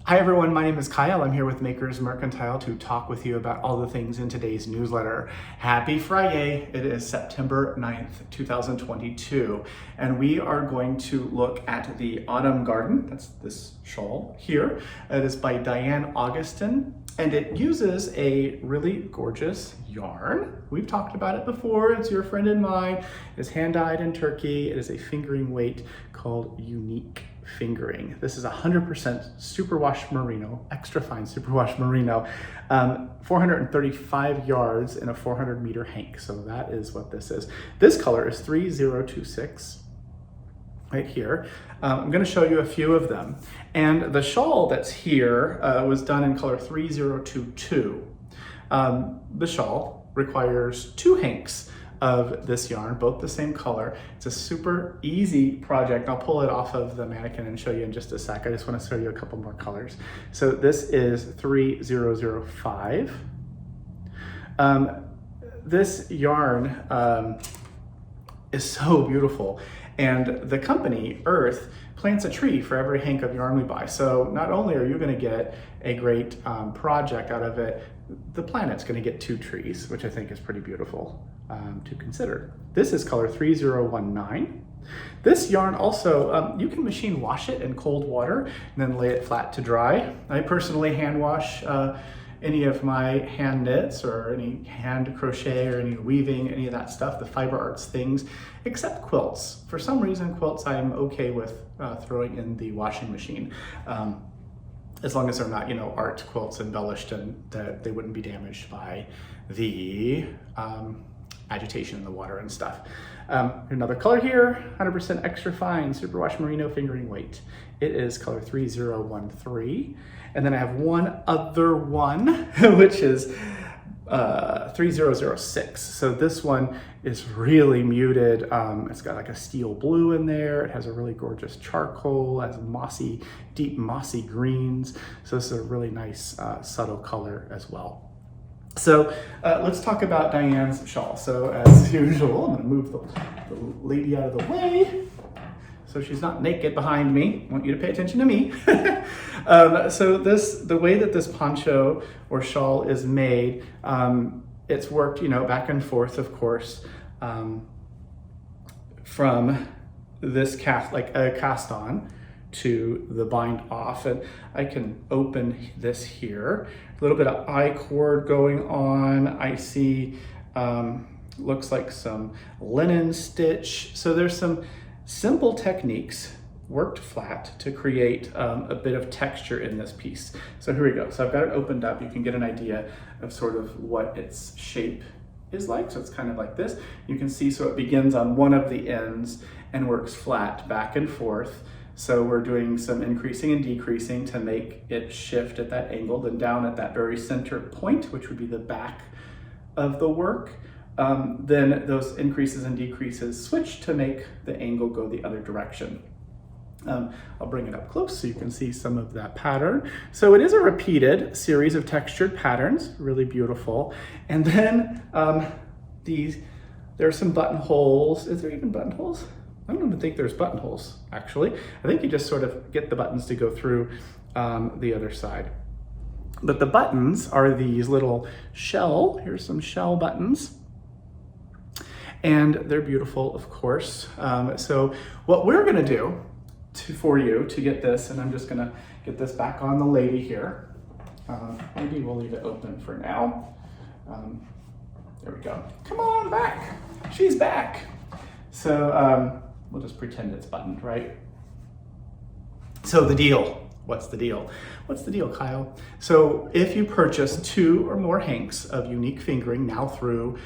Hi everyone, my name is Kyle. I'm here with Makers Mercantile to talk with you about all the things in today's newsletter. Happy Friday! It is September 9th, 2022, and we are going to look at the Autumn Garden. That's this shawl here. It is by Diane Augustin, and it uses a really gorgeous yarn. We've talked about it before. It's your friend and mine. It's hand-dyed in Turkey. It is a fingering weight called Uneek Fingering. This is 100% superwash merino, extra fine superwash merino, 435 yards in a 400 meter hank. So that is what this is. This color is 𝗁𝗄𝗃 right here. I'm going to show you a few of them. And the shawl that's here was done in color 𝗁𝗄𝗃. The shawl requires 2 hanks of this yarn, both the same color. It's a super easy project. I'll pull it off of the mannequin and show you in just a sec. I just want to show you a couple more colors. So this is 𝗁𝗄𝗃. This yarn is so beautiful. And the company, Earth, plants a tree for every hank of yarn we buy. So not only are you going to get a great project out of it, the planet's going to get 2 trees, which I think is pretty beautiful to consider. This is color 𝗁𝗄𝗃. This yarn also, you can machine wash it in cold water and then lay it flat to dry. I personally hand wash any of my hand knits or any hand crochet or any weaving, any of that stuff, the fiber arts things, except quilts. For some reason, quilts I'm okay with throwing in the washing machine. As long as they're not, art quilts embellished and that they wouldn't be damaged by the agitation in the water and stuff. Another color here, 100% extra fine superwash merino fingering weight. It is color 𝗁𝗄𝗃. And then I have one other one, which is 𝗁𝗄𝗃. So this one is really muted. It's got like a steel blue in there. It has a really gorgeous charcoal, has mossy, deep mossy greens. So this is a really nice subtle color as well. So let's talk about Diane's shawl. So as usual, I'm gonna move the lady out of the way so she's not naked behind me. I want you to pay attention to me. So the way that this poncho or shawl is made, it's worked, back and forth, of course, from this cast on to the bind off. And I can open this here. A little bit of I-cord going on. I see, looks like some linen stitch. So there's some simple techniques worked flat to create a bit of texture in this piece. So here we go. So I've got it opened up. You can get an idea of sort of what its shape is like. So it's kind of like this. You can see, so it begins on one of the ends and works flat back and forth. So we're doing some increasing and decreasing to make it shift at that angle, then down at that very center point, which would be the back of the work. Then those increases and decreases switch to make the angle go the other direction. I'll bring it up close so you can see some of that pattern. So it is a repeated series of textured patterns, really beautiful. And then there are some buttonholes. Is there even buttonholes? I don't even think there's buttonholes, actually. I think you just sort of get the buttons to go through the other side. But the buttons are these little shell. Here's some shell buttons. And they're beautiful, of course. So what we're gonna do for you to get this, and I'm just gonna get this back on the lady here. Maybe we'll leave it open for now. There we go. Come on back. She's back. So we'll just pretend it's buttoned, right? So the deal. What's the deal? What's the deal, Kyle? So if you purchase 2 or more hanks of Uneek Fingering now through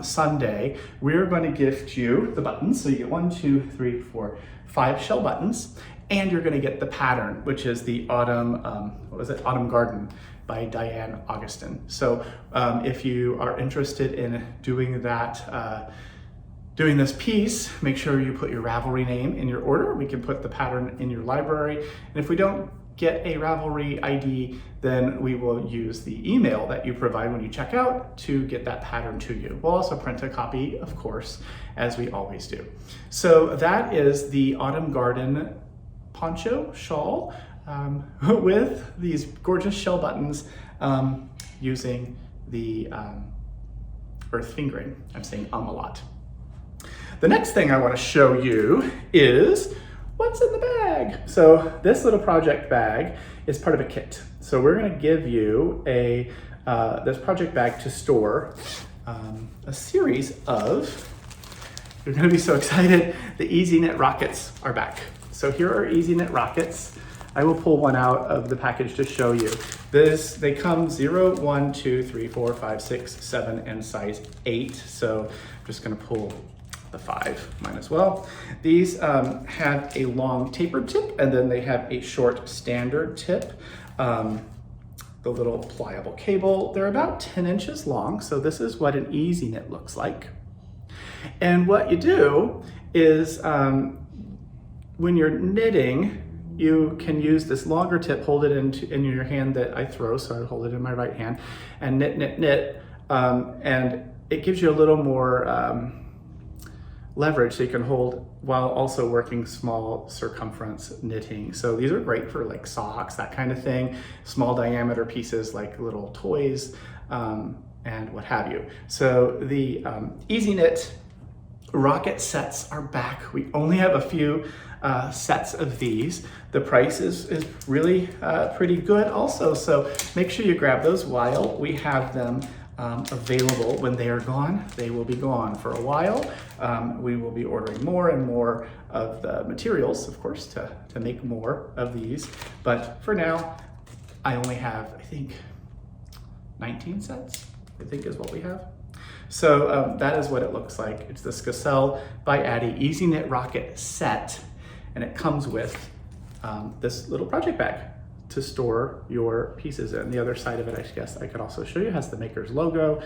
Sunday, we're going to gift you the buttons. So you get 1, 2, 3, 4, 5 shell buttons, and you're going to get the pattern, which is the Autumn Garden by Diane Augustin. So if you are interested in doing that, doing this piece, make sure you put your Ravelry name in your order. We can put the pattern in your library. And if we don't get a Ravelry ID, then we will use the email that you provide when you check out to get that pattern to you. We'll also print a copy, of course, as we always do. So that is the Autumn Garden poncho shawl. with these gorgeous shell buttons using the earth fingering. I'm saying a lot. The next thing I want to show you is what's in the bag. So this little project bag is part of a kit. So we're going to give you this project bag to store a series of, you're going to be so excited, the EasyKnit Rockets are back. So here are EasyKnit Rockets. I will pull one out of the package to show you. They come 0, 1, 2, 3, 4, 5, 6, 7, and size 8. So I'm just going to pull the 5, mine as well. These have a long tapered tip, and then they have a short standard tip. The little pliable cable, they're about 10 inches long. So this is what an EasyKnit looks like. And what you do is when you're knitting, you can use this longer tip, hold it in your hand that I throw, so I hold it in my right hand, and knit, knit, knit, and it gives you a little more leverage so you can hold while also working small circumference knitting. So these are great for like socks, that kind of thing, small diameter pieces like little toys, and what have you. So the EasyKnit Rocket Sets are back. We only have a few sets of these. The price is really pretty good also, so make sure you grab those while we have them available. When they are gone, they will be gone for a while. We will be ordering more and more of the materials, of course, to make more of these. But for now, I only have, I think, 19 sets, I think is what we have. So that is what it looks like. It's the skacel by addi EasyKnit Rocket Set, and it comes with this little project bag to store your pieces in. The other side of it, I guess I could also show you, has the maker's logo.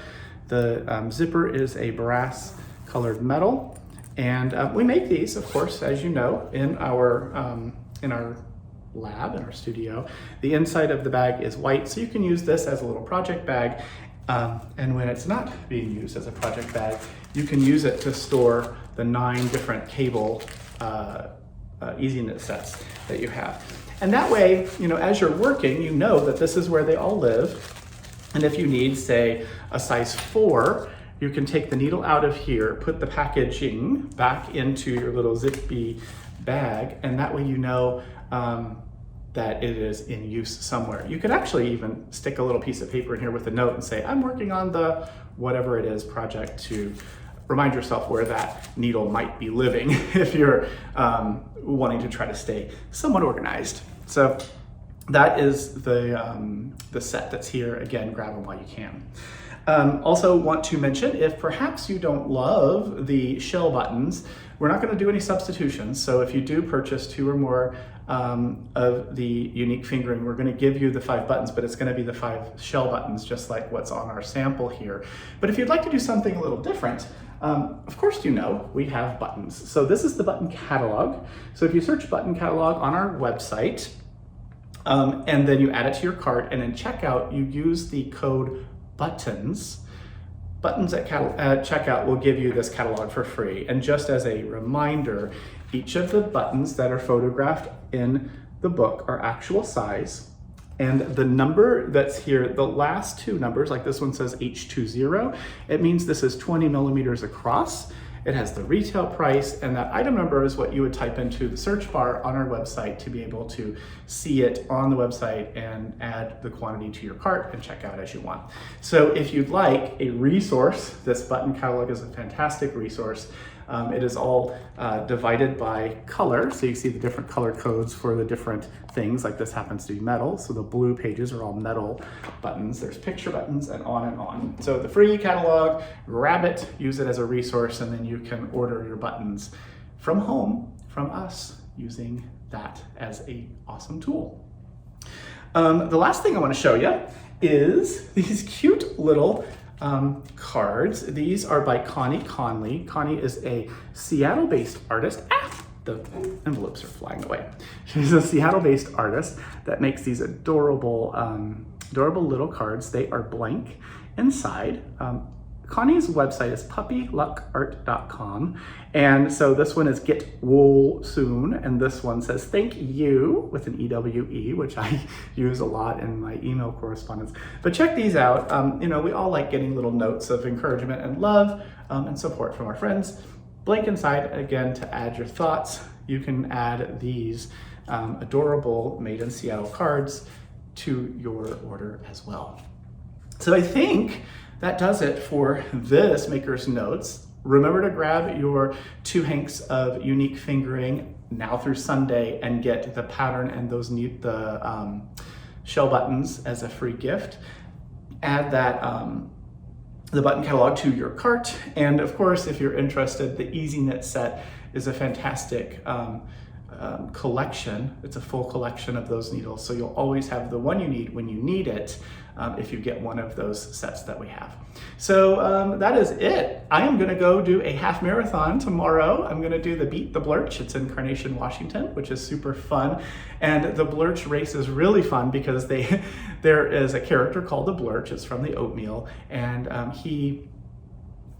The zipper is a brass colored metal, and we make these, of course, as you know, in our lab, in our studio. The inside of the bag is white, so you can use this as a little project bag. And when it's not being used as a project bag, you can use it to store the 9 different cable EasyKnit sets that you have. And that way, you know, as you're working, you know that this is where they all live. And if you need, say, a size 4, you can take the needle out of here, put the packaging back into your little zippy bag, and that way you know that it is in use somewhere. You could actually even stick a little piece of paper in here with a note and say, I'm working on the whatever it is project, to remind yourself where that needle might be living if you're wanting to try to stay somewhat organized. So that is the set that's here. Again, grab them while you can. Also want to mention, if perhaps you don't love the shell buttons, we're not going to do any substitutions. So if you do purchase 2 or more of the Uneek Fingering, we're going to give you the 5 buttons, but it's going to be the 5 shell buttons, just like what's on our sample here. But if you'd like to do something a little different, of course, you know, we have buttons. So this is the button catalog. So if you search button catalog on our website, and then you add it to your cart, and in checkout, you use the code buttons. Buttons at checkout will give you this catalog for free. And just as a reminder, each of the buttons that are photographed in the book are actual size. And the number that's here, the last 2 numbers, like this one says 𝗁𝗄𝗎, it means this is 20 millimeters across. It has the retail price, and that item number is what you would type into the search bar on our website to be able to see it on the website and add the quantity to your cart and check out as you want. So if you'd like a resource, this button catalog is a fantastic resource. It is all divided by color, so you see the different color codes for the different things. Like this happens to be metal, so the blue pages are all metal buttons. There's picture buttons, and on and on. So the free catalog, grab it, use it as a resource, and then you can order your buttons from home, from us, using that as an awesome tool. The last thing I want to show you is these cute little cards. These are by Connie Conley. Connie is a Seattle-based artist. The envelopes are flying away. She's a Seattle-based artist that makes these adorable, adorable little cards. They are blank inside, Connie's website is 𝗵𝗶𝗴𝘆'𝘀.com. And so this one is get wool soon. And this one says thank you with an EWE, which I use a lot in my email correspondence. But check these out. You know, we all like getting little notes of encouragement and love and support from our friends. Blank inside, again, to add your thoughts. You can add these adorable Made in Seattle cards to your order as well. So I think that does it for this Maker's Notes. Remember to grab your 2 hanks of Uneek Fingering now through Sunday and get the pattern and those shell buttons as a free gift. Add that the button catalog to your cart. And of course, if you're interested, the EasyKnit set is a fantastic collection. It's a full collection of those needles. So you'll always have the one you need when you need it if you get one of those sets that we have. So that is it. I am gonna go do a half marathon tomorrow. I'm gonna do the Beat the 𝗶𝗲𝘄. It's in Carnation, Washington, which is super fun. And the 𝗶𝗲𝘄 race is really fun because there is a character called the 𝗶𝗲𝘄. It's from the oatmeal. And he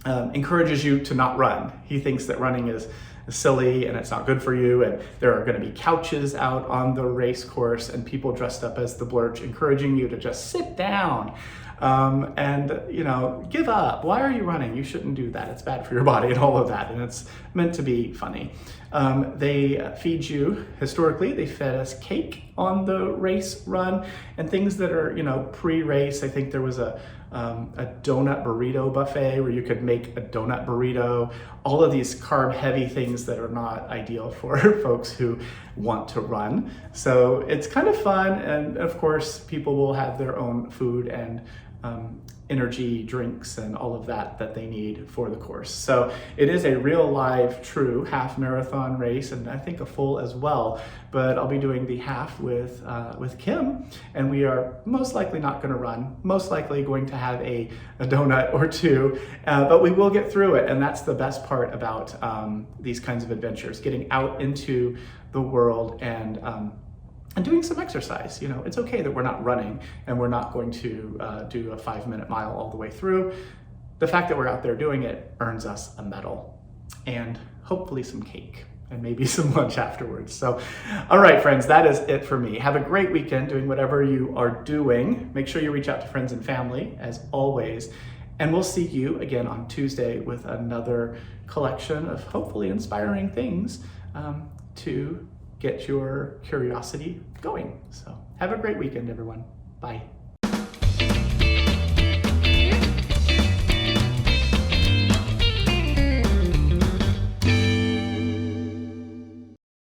encourages you to not run. He thinks that running is silly and it's not good for you, and there are going to be couches out on the race course and people dressed up as the 𝗶𝗲𝘄 encouraging you to just sit down and, you know, give up. Why are you running? You shouldn't do that. It's bad for your body and all of that, and it's meant to be funny. They feed you, historically, they fed us cake on the race run and things that are, you know, pre-race. I think there was a donut burrito buffet where you could make a donut burrito. All of these carb heavy things that are not ideal for folks who want to run. So it's kind of fun. And of course, people will have their own food and energy drinks and all of that they need for the course. So it is a real live, true half marathon race, and I think a full as well. But I'll be doing the half with Kim, and we are most likely not going to run. Most likely going to have a donut or two, but we will get through it, and that's the best part about these kinds of adventures: getting out into the world and doing some exercise. You know, it's okay that we're not running and we're not going to do a 5-minute mile all the way through. The fact that we're out there doing it earns us a medal and hopefully some cake and maybe some lunch afterwards. So, all right, friends, that is it for me. Have a great weekend doing whatever you are doing. Make sure you reach out to friends and family, as always. And we'll see you again on Tuesday with another collection of hopefully inspiring things to get your curiosity going. So have a great weekend, everyone. Bye.